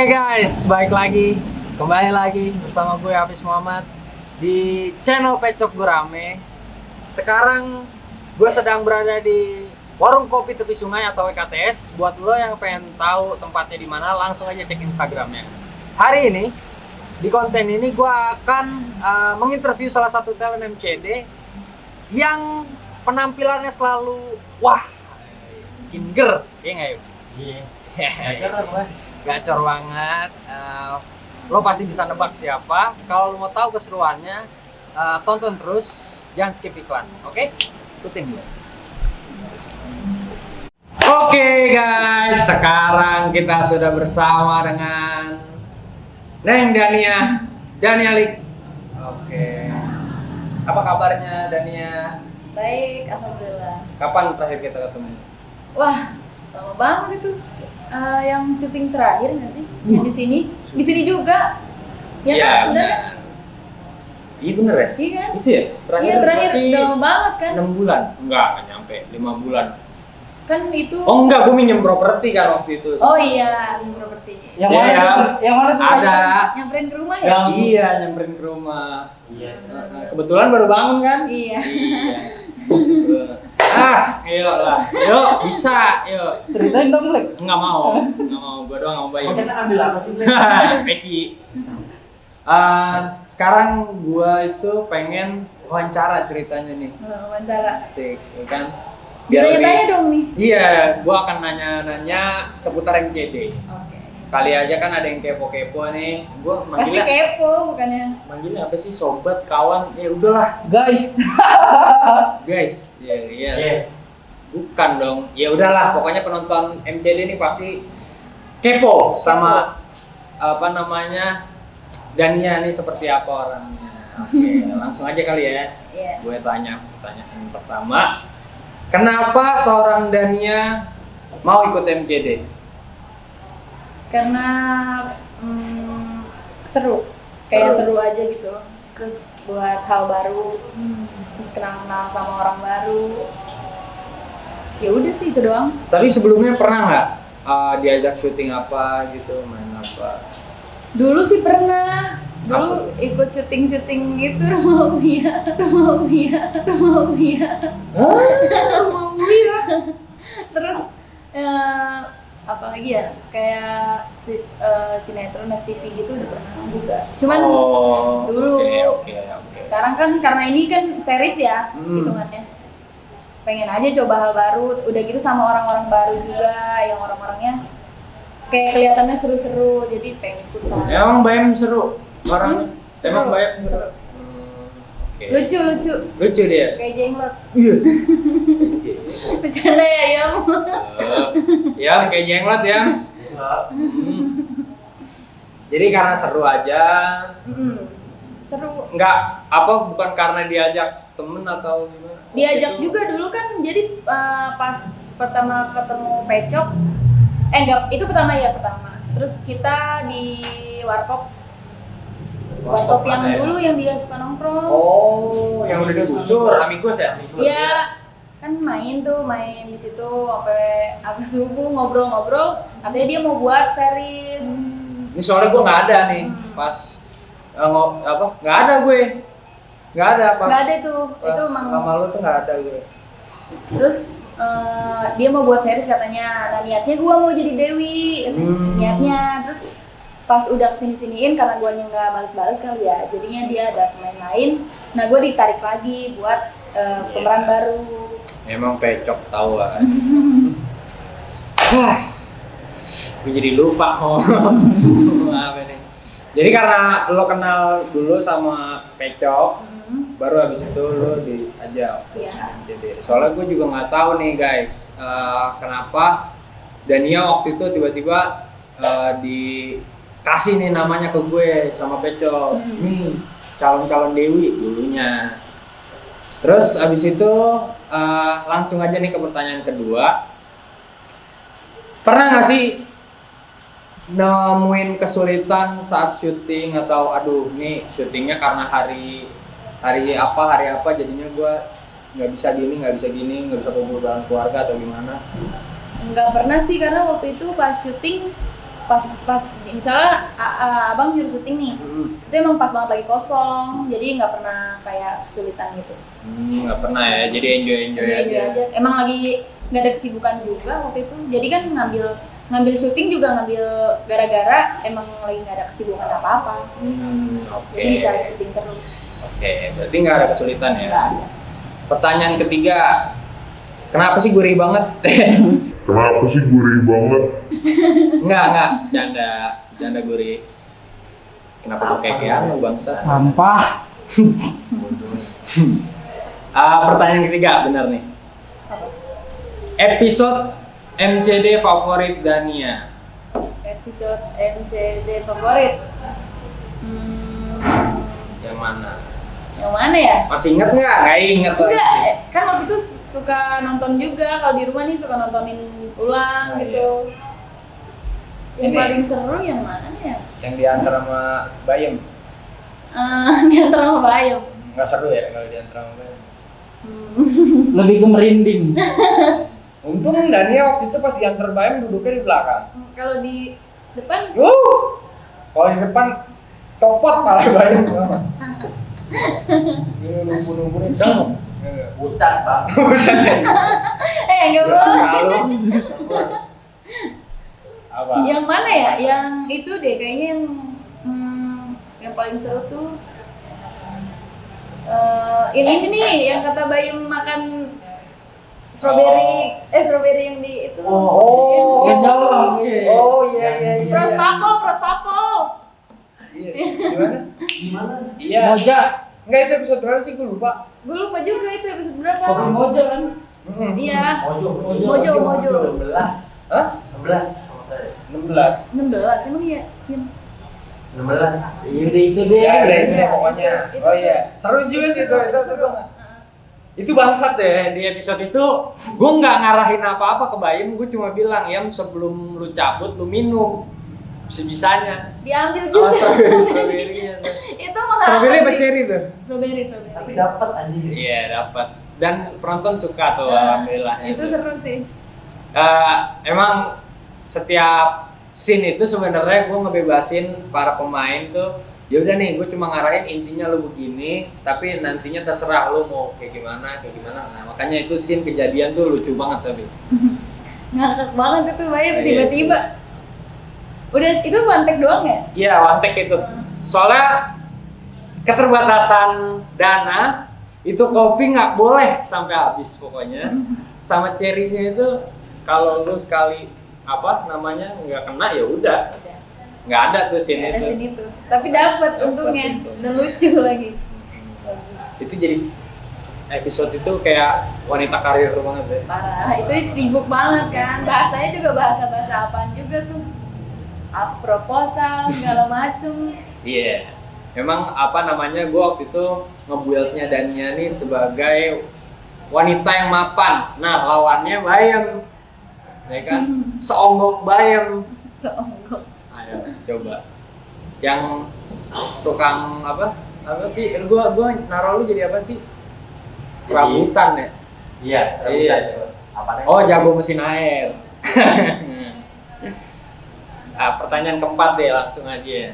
Oke guys, kembali lagi bersama gue Hafiz Muhammad di channel Pecok Gurame. Sekarang gue sedang berada di warung kopi tepi sungai atau WKTS. Buat lo yang pengen tahu tempatnya di mana, langsung aja cek Instagramnya. Hari ini di konten ini gue akan menginterview salah satu talent MCD yang penampilannya selalu bikin ger, ya nggak yuk? Iya. Gacor banget. Lo pasti bisa nebak siapa. Kalau lo mau tahu keseruannya, tonton terus, jangan skip iklan. Oke? Ikutin gue. Oke guys, sekarang kita sudah bersama dengan Neng Danialik. Oke. Apa kabarnya Dania? Baik, alhamdulillah. Kapan terakhir kita ketemu? Wah, lama banget itu. Yang syuting terakhir nggak sih? Yang di sini juga. Ya Iya, kan, bener? benar. Iya bener ya? Iya kan? Itu ya? Iya terakhir berarti udah lama banget kan? 6 bulan? Enggak nyampe 5 bulan. Kan itu. Oh enggak, gue minjem properti kan waktu itu. Oh iya, ini properti. Yang Iya, mana ya. tuh? Yang mana tuh? Ada. Nyamperin ke rumah ya? Yang- Iya, nyamperin ke rumah. Iya. Kebetulan baru bangun kan? Iya. Yuk lah. Yuk, bisa. Yuk. Ceritain dong, Lek. Enggak mau. Gue doang nggak mau bayar. Kita ambil apa sih, Lek? Peki. Sekarang gue itu pengen wawancara ceritanya nih. Wawancara. Asik, ya kan? Tanya-tanya dong nih. Iya, gue akan nanya-nanya seputar MCD. Oke. Kali aja kan ada yang kepo-kepo nih. Gue Pasti manggilnya, kepo bukannya? manggilnya apa sih? Sobat, kawan. Ya udahlah, Guys. guys. Ya, iya. Yes. Bukan dong. Ya udahlah, pokoknya penonton MCD ini pasti kepo sama apa namanya Dania nih seperti apa orangnya. Oke, langsung aja kali ya. Iya. Gue tanya pertanyaan pertama. Kenapa seorang Dania mau ikut MCD? Karena seru. Kayak Seru. seru aja gitu. Terus buat hal baru. Terus kenal-kenal sama orang baru. Ya udah sih itu doang. Tapi sebelumnya pernah nggak diajak syuting apa gitu, main apa? Dulu sih pernah. Dulu ikut syuting-syuting gitu Rumah Mia. Mau ya? Terus apalagi ya kayak sinetron FTV gitu udah pernah juga. Cuman dulu. Oke. Sekarang kan karena ini kan series ya hitungannya. Pengen aja coba hal baru. Udah gitu sama orang-orang baru juga yang orang-orangnya kayak kelihatannya seru-seru. Jadi pengen ikutan. Emang Bayam seru orang. Seru. Emang Bayam seru. Seru. Oke. Lucu. Lucu dia. Kayak jenglot. Iya. Bercanda ya Yam. Ya kayak jenglot ya. Jadi karena seru aja. Seru. Enggak bukan karena diajak temen atau gimana? Diajak Gitu. juga dulu kan. Jadi pas pertama ketemu Pecok. Enggak, itu pertama. Terus kita di Warkop yang mana ya? dulu yang dia suka nongkrong. Oh, yang udah digusur, Amigos ya? Iya, kan main di situ sampai subuh ngobrol-ngobrol. Katanya dia mau buat series. Ini soalnya gue nggak ada nih, pas nggak ada gue, nggak ada pas. Nggak ada itu emang. Sama lu tuh nggak ada gue. Terus dia mau buat series katanya. Nah niatnya gua mau jadi Dewi, niatnya. Terus pas udah kesini-siniin karena guanya nggak balas-balas kali ya, jadinya dia ada pemain lain. Nah gua ditarik lagi buat pemeran baru. Emang Pecok tahu kan. Gue jadi lupa apa nih. Jadi karena lo kenal dulu sama Pecok, baru habis itu lo diajak. Iya. Jadi soalnya gue juga nggak tahu nih guys, kenapa Dania waktu itu tiba-tiba dikasih nih namanya ke gue sama Pecok. Nih calon-calon Dewi dulunya. Terus abis itu langsung aja nih ke pertanyaan kedua. Pernah nggak sih nemuin kesulitan saat syuting atau aduh nih syutingnya karena hari apa jadinya gue nggak bisa gini nggak bisa kumpul dengan keluarga atau gimana? Nggak pernah sih, karena waktu itu pas syuting pas misalnya abang nyuruh syuting nih, itu emang pas banget lagi kosong, jadi nggak pernah kayak kesulitan gitu. Nggak pernah ya, jadi enjoy aja. Emang lagi nggak ada kesibukan juga waktu itu, jadi kan ngambil syuting juga ngambil gara-gara emang lagi nggak ada kesibukan apa-apa. Oke. Jadi bisa syuting terus. Oke, berarti nggak ada kesulitan ya. Nggak ada. Pertanyaan ketiga, kenapa sih gurih banget? Kenapa sih gurih banget? Enggak, janda gurih. Kenapa gue kekean lu bangsa? Sampah. Pertanyaan ketiga, benar nih. Apa? Episode MCD favorit Dania. Episode MCD favorit. Yang mana? Yang mana ya? Masih inget nggak? Nggak inget lagi. Enggak, kan waktu itu suka nonton juga, kalau di rumah nih suka nontonin ulang Oh, gitu. Yang Ini. paling seru yang mana ya? Yang diantar sama Bayem. Di antara sama Bayem. Nggak seru ya kalau diantar sama Bayem. Lebih ke merinding. Untung Dania waktu itu pas diantar Bayem duduknya di belakang. Kalau di depan, Kalau di depan copot malah Bayem. Ini nunggu-nungguin dong. Butak, Bang. nggak boleh. Apa? Yang mana ya? Yang itu deh, kayaknya yang paling seru tuh yang ini nih, yang kata Bayem makan strawberry yang di itu. Yang jauh. Iya. Pros papol. Iya. Gimana? Gimana? Iya. Moja. Enggak, itu episode berapa sih? Gue lupa. Gue lupa juga itu episode berapa. Kopi Moja kan? Iya. Mojo. 16. Hah? 16. 16. 16 emang iya. 16. Itu deh. Ya, ada itu Iya, pokoknya. itu. Oh iya. Seru juga sih itu. Itu bangsat ya di episode itu. Gue nggak ngarahin apa-apa ke Bayem. Gue cuma bilang, ya sebelum lu cabut lu minum sebisanya. Diambil Oh, juga. strawberry. Itu mah Strawberry apa cherry tuh? Strawberry. Tapi dapat anjing. Iya dapat. Dan penonton suka tuh, Nah, alhamdulillah. itu seru sih. Emang setiap scene itu sebenarnya gue ngebebasin para pemain tuh. Ya udah nih, gue cuma ngarahin intinya lu begini, tapi nantinya terserah lu mau kayak gimana. Nah makanya itu scene kejadian tuh lucu banget tapi. Ngakak banget itu Bayem Iya. tiba-tiba. Udah itu one take doang ya? Iya, one take itu. Soalnya keterbatasan dana, itu kopi nggak boleh sampai habis pokoknya. Sama cherry-nya itu kalau lu sekali nggak kena ya udah. Udah. Nggak ada tuh scene Nggak ada itu. sini tuh. Tapi dapat Dapet untungnya untung. dan lucu lagi. Bagus. Itu jadi episode itu kayak wanita karir banget ya. Parah, itu sibuk banget kan. Bahasanya juga bahasa apaan juga tuh. Proposal segala macem. Iya. Memang gue waktu itu nge-build-nya Dania nih sebagai wanita yang mapan. Nah, lawannya Bayem. Ya kan? Seonggok Bayem. Seonggok. Ayo coba. Yang tukang apa sih? Gua naruh lu jadi apa sih? Serabutan ya? Iya, Iya. Apa Oh, jago mesin air. Pertanyaan keempat deh, langsung aja.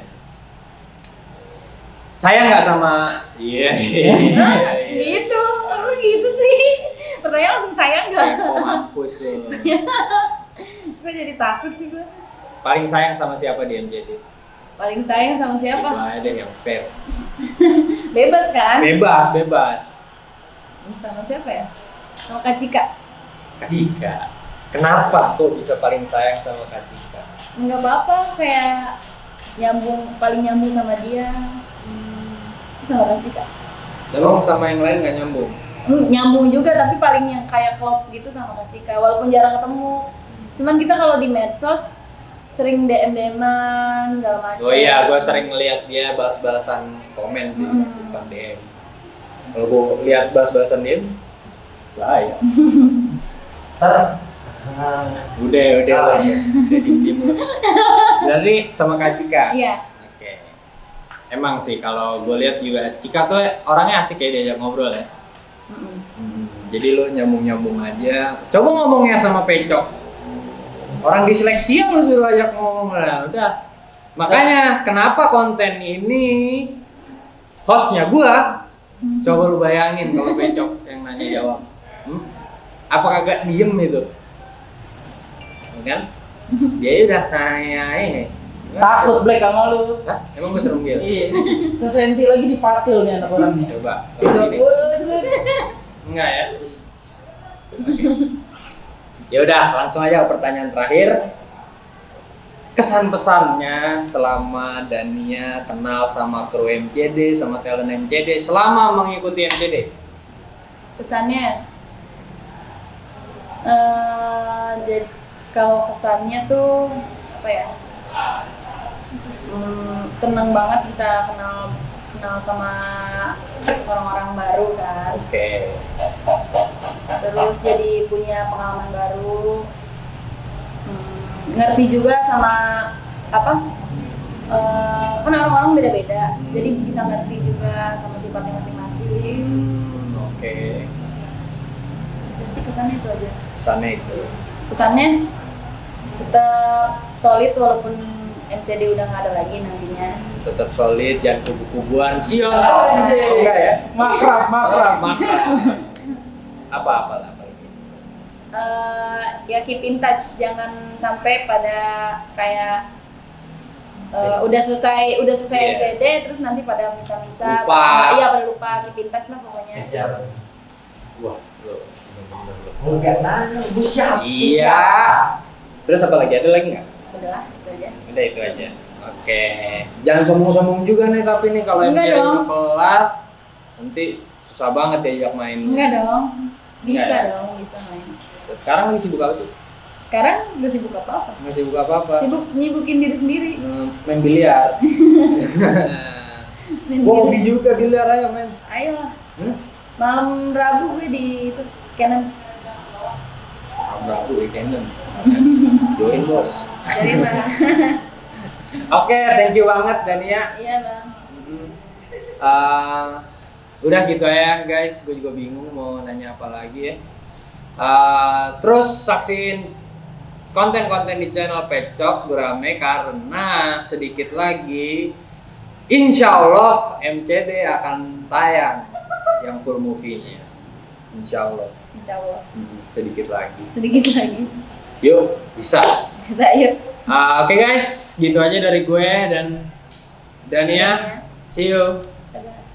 Sayang nggak sama? Iya. Gitu, apa gitu sih? Pertanyaan langsung sayang gak? Mampus lu. Gue jadi takut sih gue. Paling sayang sama siapa di MJD? Paling sayang sama siapa? Itu aja deh yang fair. Bebas kan? Bebas. Sama siapa ya? Sama Kak Cika. Dika. Kenapa tuh bisa paling sayang sama Kak Dika? Enggak apa-apa, kayak paling nyambung sama dia. Sama Kak Cika. Emang sama yang lain nggak nyambung? Nyambung juga, tapi paling yang kayak klop gitu sama Kak Cika, walaupun jarang ketemu. Cuman kita kalau di medsos sering DM-an segala macam. Oh iya, gue sering ngeliat dia balas-balasan komen sih, bukan DM. Kalau gue lihat balas-balasan DM, bahaya. Udah diem. Berarti sama Kak Cika. Iya. Oke. Emang sih kalau gue lihat juga Cika tuh orangnya asik ya diajak ngobrol ya. Jadi lo nyambung aja. Coba ngomongnya sama Pecok. Orang diseleksi lu suruh ajak ngomong lah, udah. Makanya kenapa konten ini hostnya gua? Coba lu bayangin kalau Pecok yang nanya jawab. Apa kagak diem itu? Kan? Dia udah nanya ini. Takut Black sama lu. Hah? Emang gue serem gitu? Iya. Sesenti lagi dipatil nih anak orang nih. Coba. Itu Kalau gini. Enggak ya? Ya udah, langsung aja ke pertanyaan terakhir. Kesan pesannya selama Dania kenal sama kru MCD, sama talent MCD, selama mengikuti MCD. Kesannya jadi kalau kesannya tuh apa ya, seneng banget bisa kenal sama orang-orang baru kan. Oke. Terus jadi punya pengalaman baru, ngerti juga sama apa, kan orang-orang beda-beda, jadi bisa ngerti juga sama sifatnya masing-masing. Oke. Ya sih kesannya itu aja. Kesannya itu. Pesannya tetap solid walaupun MCD udah nggak ada lagi nantinya. Tetap solid, jangan kubu-kubuan. Sial. Anjir. Enggak ya? Makrab. Apa lagi? Ya keep in touch, jangan sampai pada kayak udah selesai Iya. MCD terus nanti pada misa-misa. Lupa. Iya, pada lupa, keep in touch lah pokoknya. Siapa? Wah, Enggak nanya, gue siapa? iya. Terus apa lagi? Ada lagi nggak? Udahlah, itu aja. Udah itu aja. Oke. Jangan sombong-sombong juga nih tapi nih kalau Enggak MCD dong. udah kelar nanti susah banget diajak main. Enggak dong. Bisa Enggak ya? dong, bisa main. Terus sekarang lagi sibuk apa sih? Sekarang udah sibuk apa-apa. Nggak sibuk apa-apa. Sibuk nyibukin diri sendiri. Main biliar. Main Gua game. hobi juga biliar, ayo main. Ayo lah. Hmm? Malam Rabu gue di itu Canon. Rabu weekend. Join bos. Jadi mah. Oke, thank you banget Dania. Iya, Bang. Udah gitu ya guys, gue juga bingung mau nanya apa lagi ya. Terus saksiin konten-konten di channel Pecok Gurame karena sedikit lagi insya Allah MCD akan tayang yang full movie-nya. Insya Allah. Insya Allah. Sedikit lagi. Sedikit lagi. Yuk, bisa. Bisa yuk. Oke guys, gitu aja dari gue dan Dania. See you. Dadah.